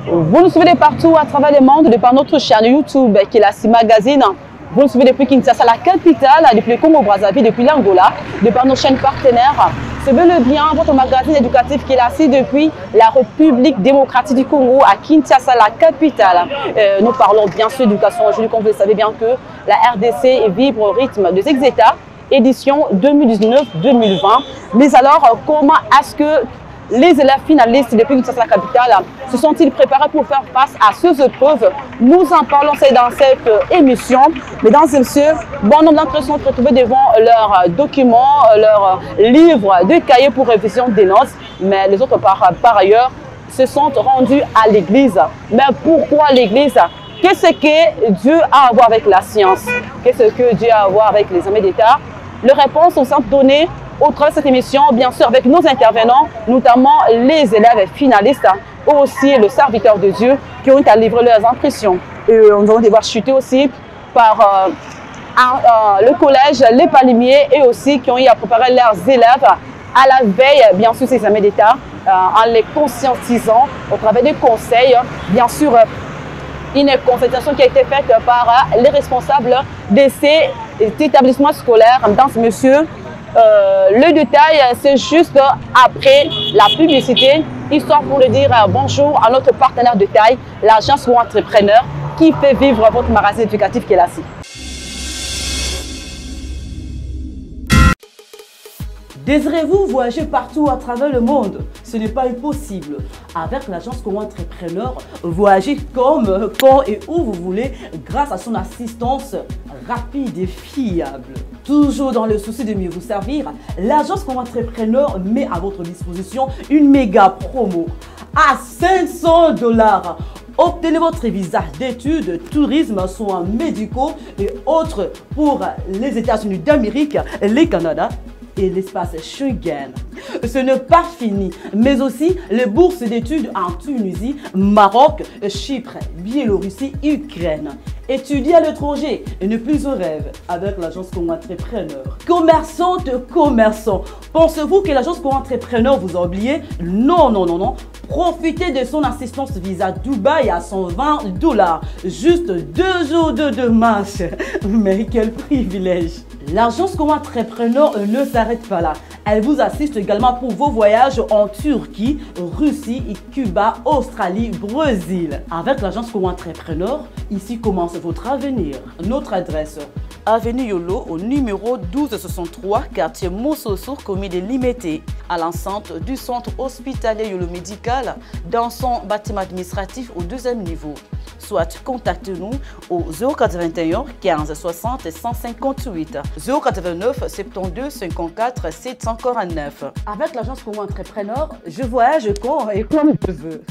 Vous nous suivez de partout à travers le monde, de par notre chaîne YouTube Kelasi Magazine. Vous nous suivez depuis Kinshasa, la capitale, depuis le Congo-Brazzaville, depuis l'Angola, de par nos chaînes partenaires. C'est bel et bien votre magazine éducatif Kelasi depuis la République démocratique du Congo à Kinshasa, la capitale. Nous parlons bien sûr d'éducation aujourd'hui, comme vous le savez bien que la RDC vibre au rythme de ces États, édition 2019-2020. Mais alors, comment est-ce que les élèves finalistes depuis Kinshasa, la capitale, se sont-ils préparés pour faire face à ces épreuves? Nous en parlons dans cette émission. Mesdames et messieurs, bon nombre d'entre eux sont retrouvés devant leurs documents, leurs livres de cahiers pour révision des notes. Mais les autres, par ailleurs, se sont rendus à l'église. Mais pourquoi l'église? Qu'est-ce que Dieu a à voir avec la science? Qu'est-ce que Dieu a à voir avec les armées d'État? Les réponses sont données au travers de cette émission, bien sûr, avec nos intervenants, notamment les élèves finalistes, ou aussi le serviteur de Dieu, qui ont à livrer leurs impressions. Et nous allons devoir chuter aussi par le collège, les palimiers, et aussi qui ont eu à préparer leurs élèves à la veille, bien sûr, ces examens d'État, en les conscientisant au travers des conseils, bien sûr, une consultation qui a été faite par les responsables de ces établissements scolaires. Mesdames et messieurs, le détail, c'est juste après la publicité, histoire pour le dire bonjour à notre partenaire de taille, l'agence ou entrepreneur qui fait vivre votre magazine éducatif Kelasi. Désirez-vous voyager partout à travers le monde? Ce n'est pas impossible. Avec l'agence Congo Entrepreneur, voyagez comme, quand et où vous voulez grâce à son assistance rapide et fiable. Toujours dans le souci de mieux vous servir, l'agence Congo Entrepreneur met à votre disposition une méga promo à 500 $. Obtenez votre visa d'études, tourisme, soins médicaux et autres pour les États-Unis d'Amérique, le Canada et l'espace Schengen. Ce n'est pas fini, mais aussi les bourses d'études en Tunisie, Maroc, Chypre, Biélorussie, Ukraine. Étudier à l'étranger et ne plus au rêve avec l'agence Congo Entrepreneur. Commerçante, commerçant, pensez-vous que l'agence Congo Entrepreneur vous a oublié? Non, non, non, non. Profitez de son assistance visa Dubaï à 120 $. Juste 2 jours de marche. Mais quel privilège! L'agence Congo Entrepreneur ne s'arrête pas là. Elle vous assiste également pour vos voyages en Turquie, Russie, Cuba, Australie, Brésil. Avec l'agence Congo Entrepreneur, ici commence votre avenir. Notre adresse: Avenue Yolo au numéro 1263, quartier Moussoussour, commune de Limete, à l'enceinte du centre hospitalier Yolo Médical, dans son bâtiment administratif au 2e niveau. Soit contactez-nous au 081 15 60 158, 089 72 54 749. Avec l'agence Congo Entrepreneur, je voyage quand et comme je veux.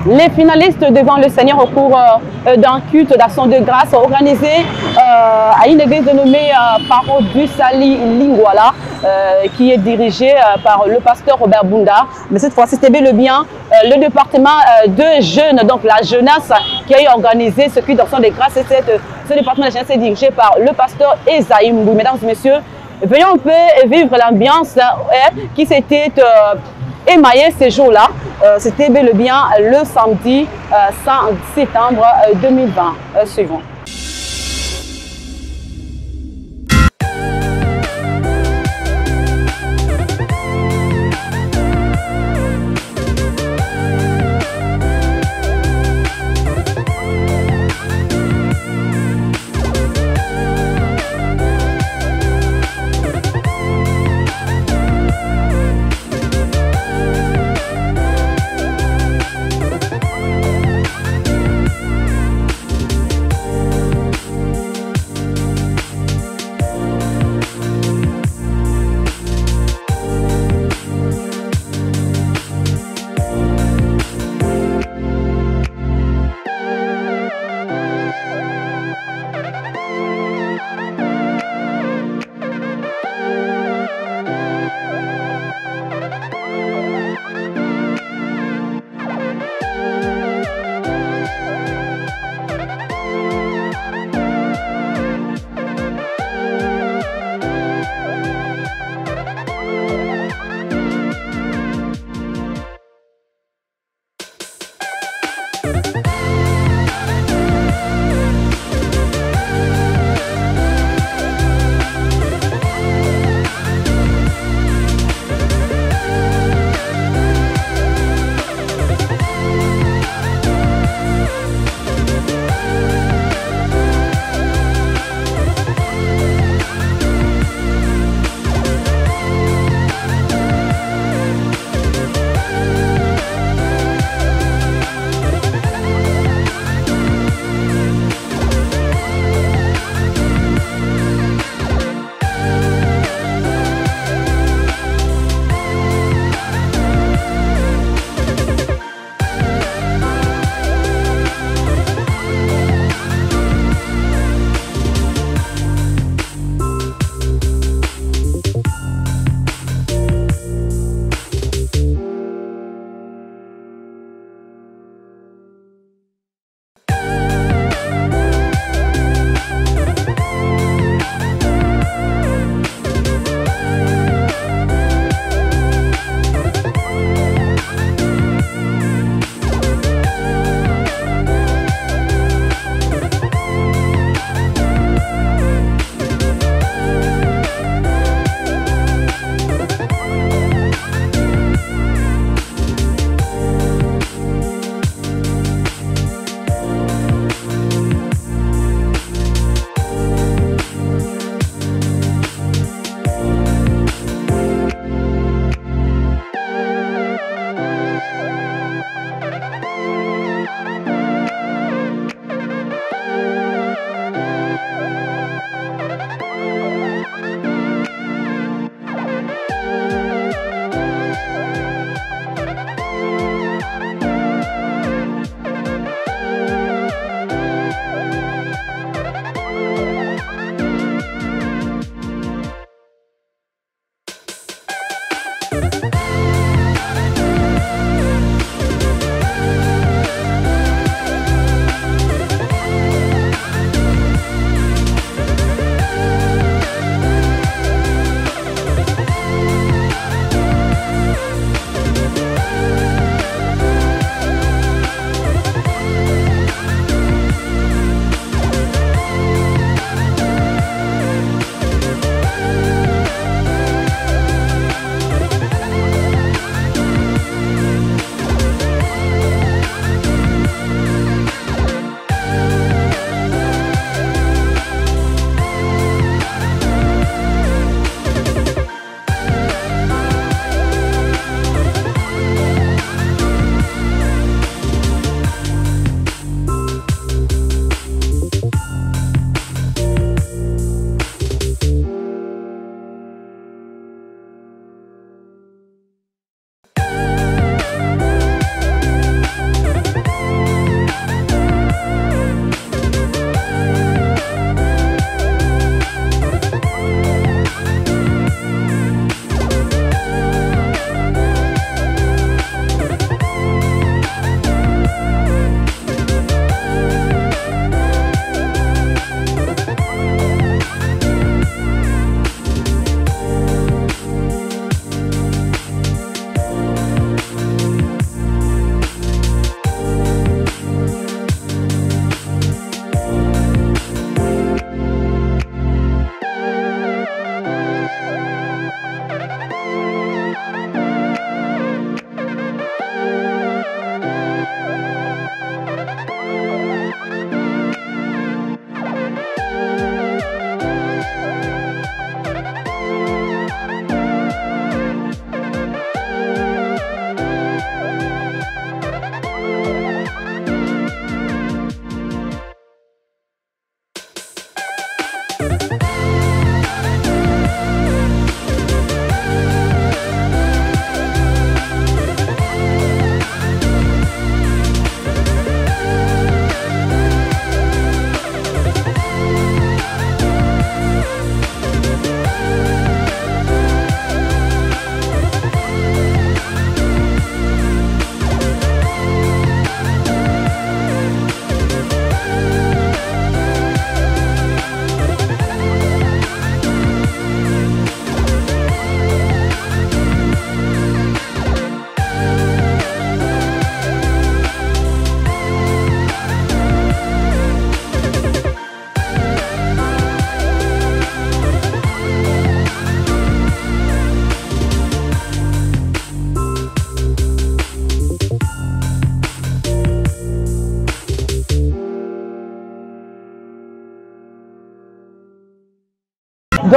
Les finalistes devant le Seigneur au cours d'un culte d'action de grâce organisé à une église dénommée Paro du Sali Lingwala, qui est dirigée par le pasteur Robert Bunda. Mais cette fois-ci, c'était bel et bien le département de jeunes, donc la jeunesse, qui a organisé ce culte d'action de grâce. Ce département de jeunesse est dirigé par le pasteur Esaïe Mbou. Mesdames et messieurs, venons un peu vivre l'ambiance qui s'était émaillé ces jours-là. C'était bel et bien le samedi 5 septembre 2020 suivant.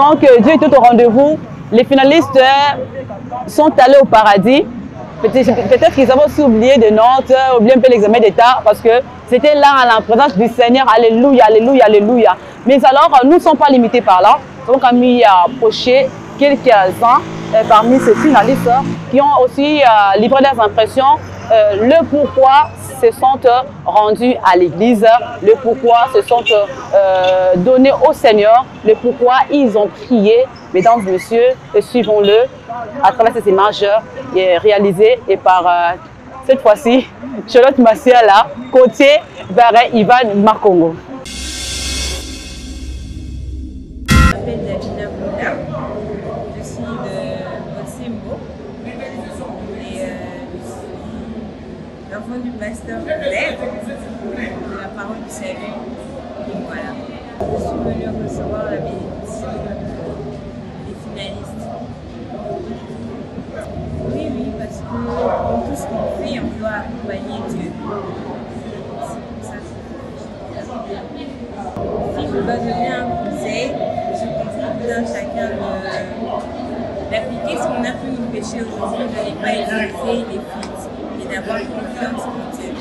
Donc, Dieu était au rendez-vous. Les finalistes sont allés au paradis. Peut-être qu'ils avaient aussi oublié des notes, oublié un peu l'examen d'État, parce que c'était là à la présence du Seigneur. Alléluia, alléluia, alléluia. Mais alors, nous ne sommes pas limités par là. Donc, on a approché quelques-uns parmi ces finalistes qui ont aussi livré leurs impressions, le pourquoi se sont rendus à l'église, le pourquoi se sont donnés au Seigneur, le pourquoi ils ont prié. Mesdames et messieurs, suivons-le à travers ces images réalisées et par cette fois-ci Charlotte Masiala, côté vers Ivan Makongo. Je m'appelle Davina Boula, je suis de Osimbo et je suis l'enfant du pasteur Hubert de la parole du salut. Et voilà, je suis venue recevoir la bénédiction des finalistes. Oui, parce que dans tout ce qu'on fait, on doit accompagner Dieu. C'est pour ça que si je dois donner un conseil, je conseille à chacun d'appliquer ce qu'on a pu nous pécher aujourd'hui, de ne pas utiliser les fuites et d'avoir confiance en Dieu.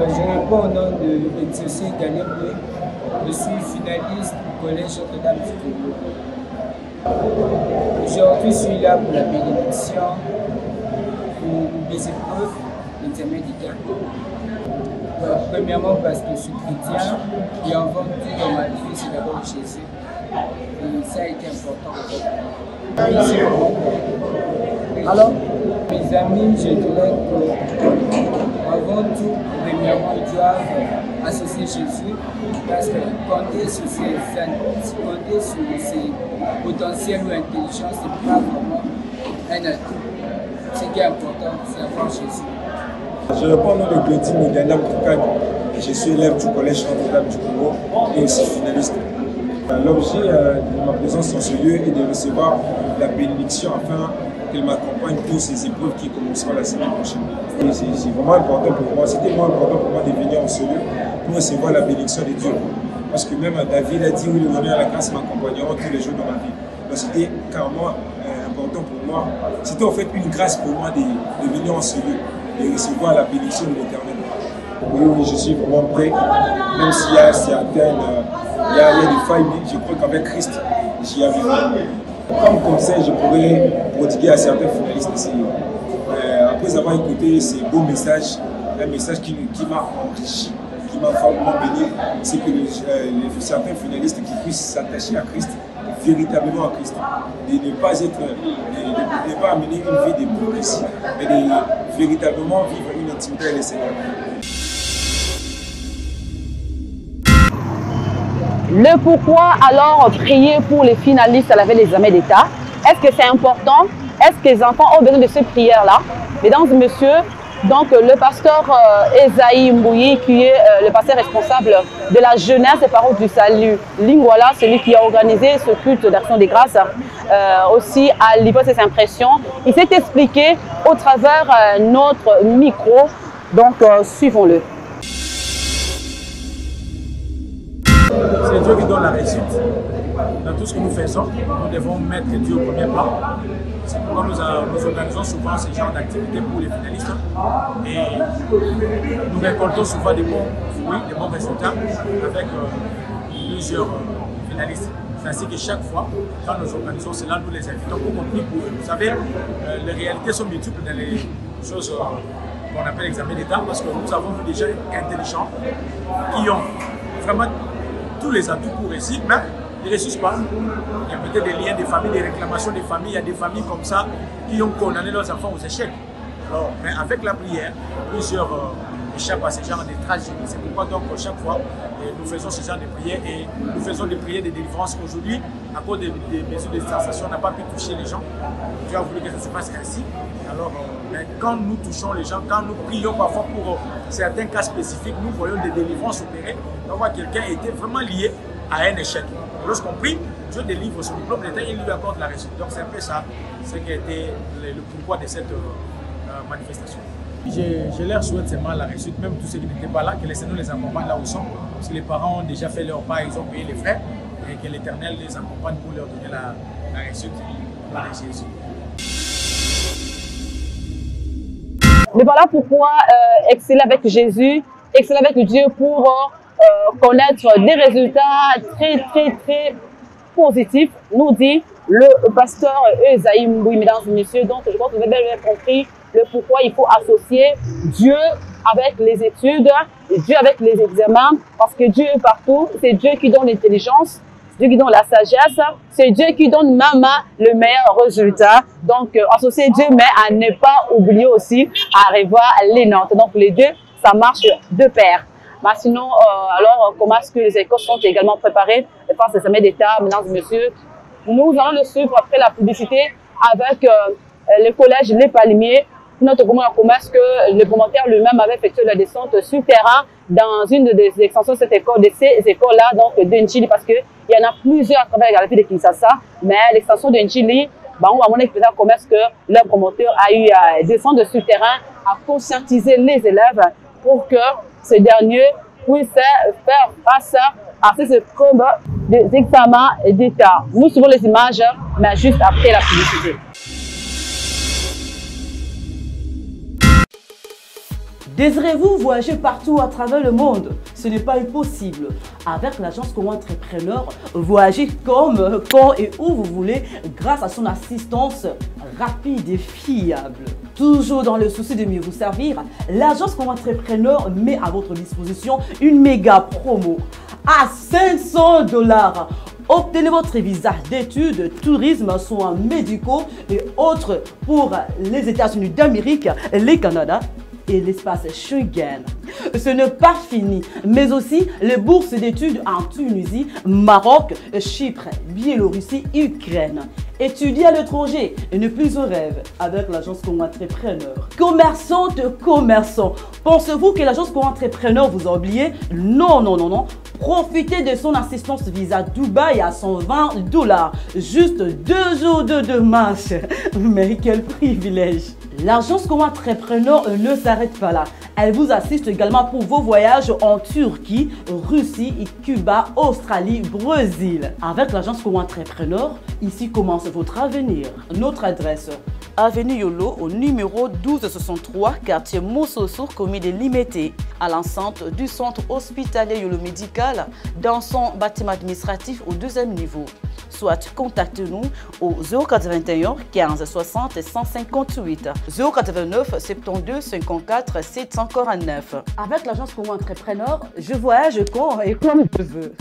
Je réponds au nom de Exaucé Daniel Boué. Je suis finaliste du Collège Notre-Dame du Congo. Aujourd'hui, je suis là pour la bénédiction, pour des épreuves, l'examen d'État. Premièrement, parce que je suis chrétien et avant tout dans ma vie, c'est d'abord Jésus. Et ça a été important. Alors, mes amis, je dirais qu'avant tout, premièrement, ils doivent associer Jésus parce que compter sur ses potentiels ou intelligences, ce n'est pas vraiment un atout. Ce qui est important, c'est avoir Jésus. Je réponds au nom de Claudine Muganda Mkoukani. Je suis élève du Collège Notre-Dame du Congo et aussi finaliste. L'objet de ma présence dans ce lieu est de recevoir la bénédiction afin qu'elle m'accompagne pour ces épreuves qui commenceront la semaine prochaine. C'est vraiment important pour moi, c'était vraiment important pour moi de venir en ce lieu pour recevoir la bénédiction de Dieu. Parce que même David a dit, oui, le honneur et la grâce m'accompagneront tous les jours de ma vie. Donc c'était carrément important pour moi. C'était en fait une grâce pour moi de venir en ce lieu et recevoir la bénédiction de l'Éternel. Oui, je suis vraiment prêt, même s'il y a certaines, il y a des failles, mais je crois qu'avec Christ, j'y arriverai. Comme conseil, je pourrais prodiguer à certains finalistes ici. Après avoir écouté ces beaux messages, un message qui m'a enrichi, qui m'a vraiment béni, c'est que certains finalistes qui puissent s'attacher à Christ, véritablement à Christ, de ne pas amener une vie d'hypocrisie, mais de véritablement vivre une intimité avec le Seigneur. Le pourquoi alors prier pour les finalistes à la veille des examens d'État? Est-ce que c'est important? Est-ce que les enfants ont besoin de ces prières-là? Mesdames et messieurs, donc le pasteur Esaïe Mbouyi, qui est le pasteur responsable de la jeunesse et paroles du salut Lingwala, celui qui a organisé ce culte d'action des grâces, aussi a livré ses impressions. Il s'est expliqué au travers notre micro, donc suivons-le. C'est Dieu qui donne la réussite. Dans tout ce que nous faisons, nous devons mettre Dieu au premier plan. C'est pourquoi nous organisons souvent ce genre d'activités pour les finalistes. Et nous récoltons souvent des bons fruits, des bons résultats avec plusieurs finalistes. C'est ainsi que chaque fois, quand nous organisons cela, nous les invitons pour qu'on prie pour eux. Vous savez, les réalités sont multiples dans les choses qu'on appelle l'examen d'État, parce que nous avons vu des gens intelligents qui ont vraiment tous les atouts pour réussir, mais ils ne réussissent pas. Il y a peut-être des liens des familles, des réclamations des familles. Il y a des familles comme ça qui ont condamné leurs enfants aux échecs. Alors, mais avec la prière, plusieurs échappent à ce genre de tragédies. C'est pourquoi donc chaque fois, nous faisons ce genre de prières et nous faisons des prières de délivrance. Aujourd'hui, à cause des mesures de distanciation, on n'a pas pu toucher les gens. Dieu a voulu que ça se passe ainsi. Alors, mais quand nous touchons les gens, quand nous prions parfois pour certains cas spécifiques, nous voyons des délivrances opérées. On voit que quelqu'un était vraiment lié à un échec. Lorsqu'on prie, Dieu délivre son diplôme d'État et il lui accorde la réussite. Donc c'est un peu ça, ce qui a été le pourquoi de cette manifestation. Je leur souhaite seulement la réussite, même tous ceux qui n'étaient pas là, que les Seigneur les accompagne là où ils sont. Parce que les parents ont déjà fait leur part, ils ont payé les frais. et que l'Éternel les accompagne pour leur donner la réussite par Jésus. Mais voilà pourquoi exceller avec Jésus, exceller avec Dieu pour connaître des résultats très positifs, nous dit le pasteur Esaïe Mbouy, mesdames et messieurs. Donc, je crois que vous avez bien compris le pourquoi il faut associer Dieu avec les études, Dieu avec les examens, parce que Dieu est partout, c'est Dieu qui donne l'intelligence, c'est Dieu qui donne la sagesse, c'est Dieu qui donne même le meilleur résultat. Donc, associer Dieu, mais à ne pas oublier aussi à revoir les notes. Donc, les deux, ça marche de pair. Mais sinon, alors, comment est-ce que les écoles sont également préparées par ces examens d'État, mesdames et messieurs? Nous allons le suivre après la publicité avec le collège Les Palmiers. Notre comment est-ce que le promoteur lui-même avait effectué la descente sur terrain dans une des extensions de cette école, de ces écoles-là, donc d'Nchili, parce qu'il y en a plusieurs à travers la ville de Kinshasa, mais l'extension d'Nchili, on va montrer comment est-ce que le promoteur a eu à descendre sur terrain, à conscientiser les élèves pour que ces derniers puissent faire face à ces épreuves des examens d'État. Nous suivons les images, mais juste après la publicité. Désirez-vous voyager partout à travers le monde? Ce n'est pas impossible. Avec l'agence Congo Entrepreneur, voyagez comme, quand et où vous voulez grâce à son assistance rapide et fiable. Toujours dans le souci de mieux vous servir, l'agence Congo Entrepreneur met à votre disposition une méga promo à 500 $. Obtenez votre visa d'études, tourisme, soins médicaux et autres pour les États-Unis d'Amérique, le Canada et l'espace Schengen. Ce n'est pas fini, mais aussi les bourses d'études en Tunisie, Maroc, Chypre, Biélorussie, Ukraine. Étudier à l'étranger et ne plus au rêve avec l'agence Congo Entrepreneur. Commerçants, pensez-vous que l'agence Congo Entrepreneur vous a oublié? Non. Profitez de son assistance visa Dubaï à 120 $. Juste 2 jours de marche. Mais quel privilège! L'agence Congo Entrepreneur ne s'arrête pas là. Elle vous assiste également pour vos voyages en Turquie, Russie, Cuba, Australie, Brésil. Avec l'agence Congo Entrepreneur, ici commence votre avenir. Notre adresse: Avenue Yolo au numéro 1263, quartier Moussossou, commune de Limete, à l'enceinte du centre hospitalier Yolo Médical, dans son bâtiment administratif au 2e niveau. Soit contactez-nous au 081 15 60 158, 089 72 54 749. Avec l'agence Congo Entrepreneur, je voyage quand et comme je veux.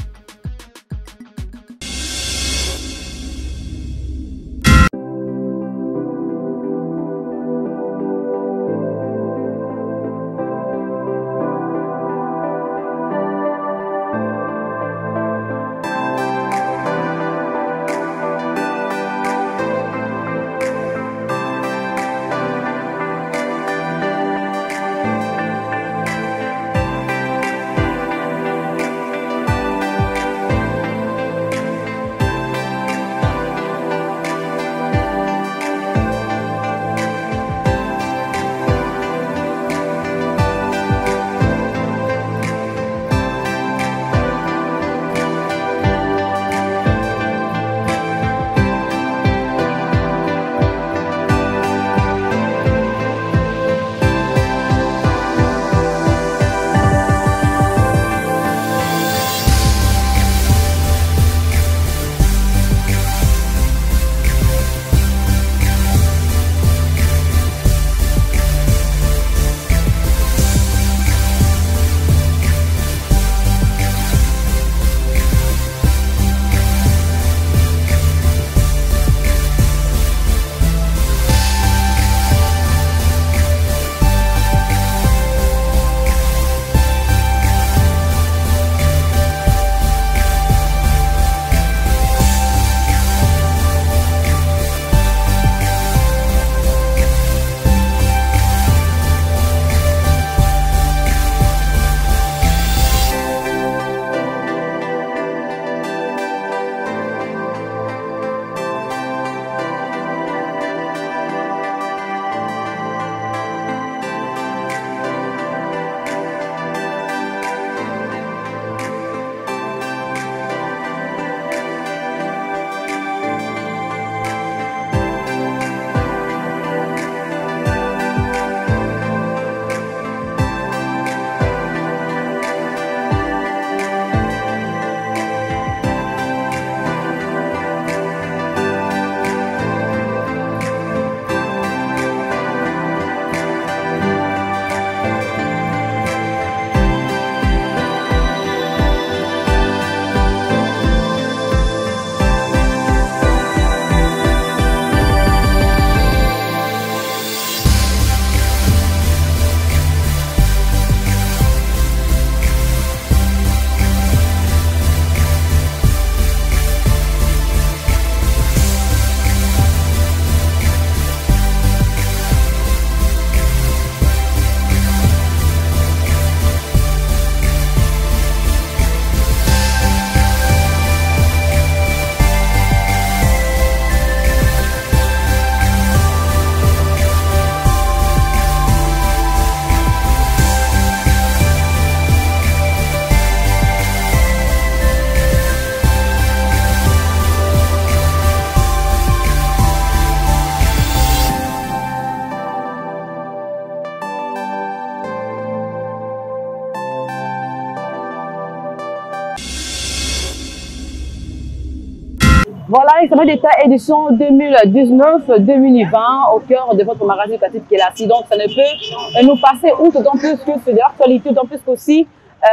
examen d'État édition 2019-2020 au cœur de votre magazine éducatif Kelassi. Donc, ça ne peut nous passer outre, d'autant plus que c'est de l'actualité, d'autant plus qu'aussi,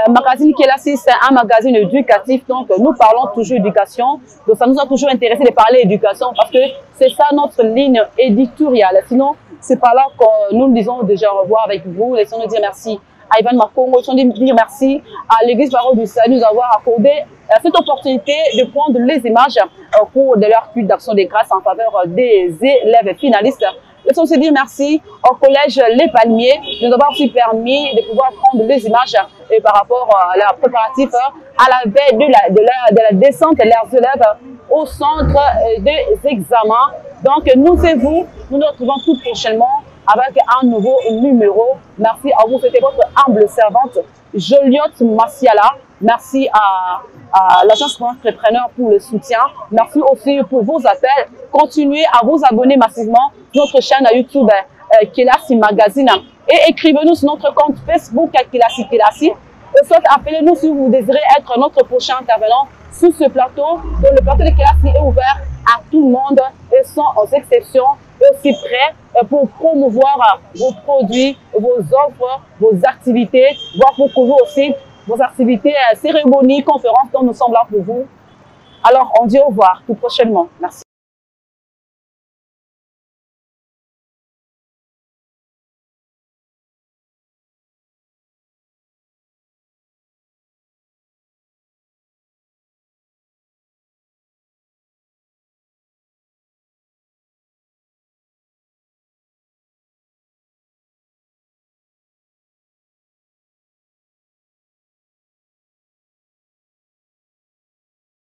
magazine Kelassi, c'est un magazine éducatif. Donc, nous parlons toujours éducation. Donc, ça nous a toujours intéressé de parler éducation parce que c'est ça notre ligne éditoriale. Sinon, c'est par là que nous disons déjà au revoir avec vous. Laissons-nous dire merci à Ivan Makongo, laissons-nous dire merci à l'Église Parole du Salut de nous avoir accordé cette opportunité de prendre les images au cours de leur culte d'action des grâces en faveur des élèves finalistes. Laissons se dire merci au collège Les Palmiers de nous avoir aussi permis de pouvoir prendre les images et par rapport à leurs préparatifs à la veille de la descente de leurs élèves au centre des examens. Donc nous et vous, nous nous retrouvons tout prochainement avec un nouveau numéro. Merci à vous, c'était votre humble servante Joliot Massiala. Merci à l'agence Entrepreneur pour le soutien. Merci aussi pour vos appels. Continuez à vous abonner massivement sur notre chaîne YouTube Kelassi Magazine et écrivez-nous sur notre compte Facebook Kelassi. Et soit appelez-nous si vous désirez être notre prochain intervenant sur ce plateau. Donc le plateau de Kelassi est ouvert à tout le monde et sans exception, et aussi prêt pour promouvoir vos produits, vos offres, vos activités, voire pour couvrir aussi vos activités, cérémonies, conférences dont nous sommes là pour vous. Alors, on dit au revoir tout prochainement. Merci.